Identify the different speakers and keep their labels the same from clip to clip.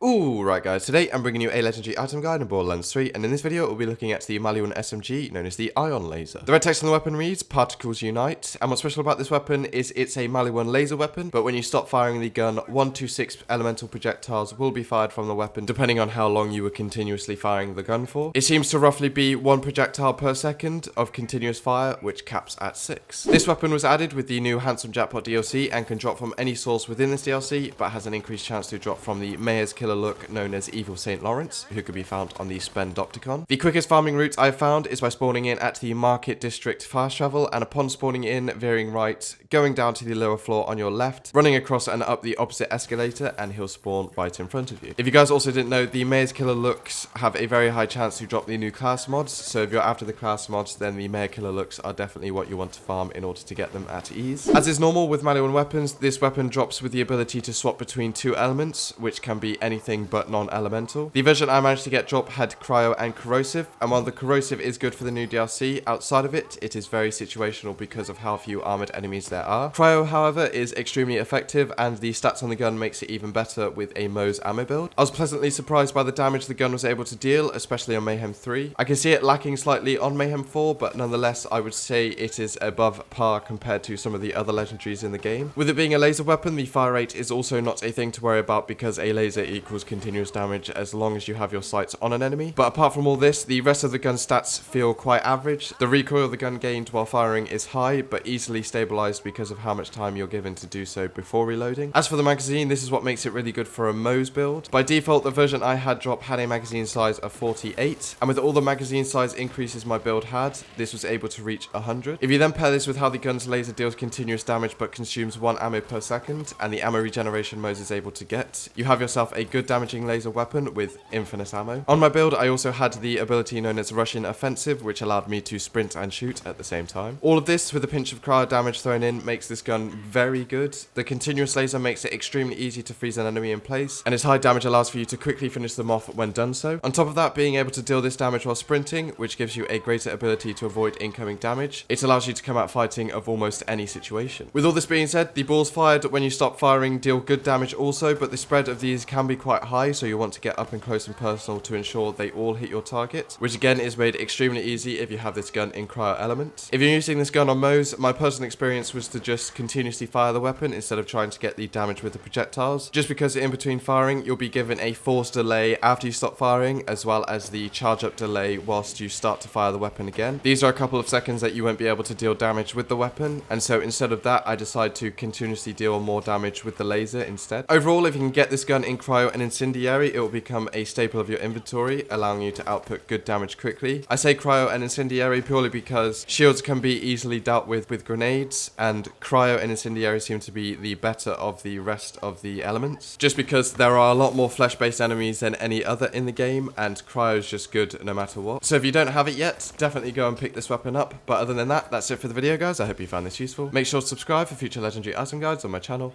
Speaker 1: Alright guys, today I'm bringing you a legendary item guide in Borderlands 3, and in this video we'll be looking at the Maliwan SMG known as the Ion Laser. The red text on the weapon reads, Particles Unite, and what's special about this weapon is it's a Maliwan laser weapon, but when you stop firing the gun, 1 to 6 elemental projectiles will be fired from the weapon depending on how long you were continuously firing the gun for. It seems to roughly be 1 projectile per second of continuous fire, which caps at 6. This weapon was added with the new Handsome Jackpot DLC and can drop from any source within this DLC, but has an increased chance to drop from the Mayor's Killer look known as Evil St. Lawrence, who could be found on the Spend Opticon. The quickest farming route I've found is by spawning in at the Market District fast travel, and upon spawning in, veering right, going down to the lower floor on your left, running across and up the opposite escalator, and he'll spawn right in front of you. If you guys also didn't know, the Mayor's Killer looks have a very high chance to drop the new class mods, so if you're after the class mods, then the Mayor Killer looks are definitely what you want to farm in order to get them at ease. As is normal with Maliwan weapons, this weapon drops with the ability to swap between 2 elements, which can be anything but non-elemental. The version I managed to get drop had Cryo and Corrosive, and while the Corrosive is good for the new DLC, outside of it, it is very situational because of how few armored enemies there are. Cryo, however, is extremely effective, and the stats on the gun makes it even better with a Moe's ammo build. I was pleasantly surprised by the damage the gun was able to deal, especially on Mayhem 3. I can see it lacking slightly on Mayhem 4, but nonetheless, I would say it is above par compared to some of the other legendaries in the game. With it being a laser weapon, the fire rate is also not a thing to worry about because a laser equals continuous damage as long as you have your sights on an enemy. But apart from all this, the rest of the gun's stats feel quite average. The recoil the gun gained while firing is high, but easily stabilized because of how much time you're given to do so before reloading. As for the magazine, this is what makes it really good for a Moe's build. By default, the version I had drop had a magazine size of 48, and with all the magazine size increases my build had, this was able to reach 100. If you then pair this with how the gun's laser deals continuous damage but consumes 1 ammo per second, and the ammo regeneration Moe's is able to get, you have yourself a good damaging laser weapon with infinite ammo. On my build, I also had the ability known as Russian Offensive, which allowed me to sprint and shoot at the same time. All of this, with a pinch of cryo damage thrown in, makes this gun very good. The continuous laser makes it extremely easy to freeze an enemy in place, and its high damage allows for you to quickly finish them off when done so. On top of that, being able to deal this damage while sprinting, which gives you a greater ability to avoid incoming damage, it allows you to come out fighting of almost any situation. With all this being said, the balls fired when you stop firing deal good damage also, but the spread of these can be quite high, so you want to get up and close and personal to ensure they all hit your target, which again is made extremely easy if you have this gun in cryo element. If you're using this gun on Moe's, my personal experience was to just continuously fire the weapon instead of trying to get the damage with the projectiles, just because in between firing you'll be given a force delay after you stop firing, as well as the charge up delay whilst you start to fire the weapon again. These are a couple of seconds that you won't be able to deal damage with the weapon, and so instead of that I decided to continuously deal more damage with the laser instead. Overall, if you can get this gun in cryo and incendiary, it will become a staple of your inventory, allowing you to output good damage quickly. I say cryo and incendiary purely because shields can be easily dealt with grenades, and cryo and incendiary seem to be the better of the rest of the elements, just because there are a lot more flesh-based enemies than any other in the game, and cryo is just good no matter what. So if you don't have it yet, definitely go and pick this weapon up. But other than that, that's it for the video, guys. I hope you found this useful. Make sure to subscribe for future legendary item guides on my channel,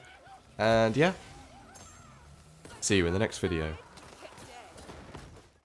Speaker 1: and yeah, see you in the next video.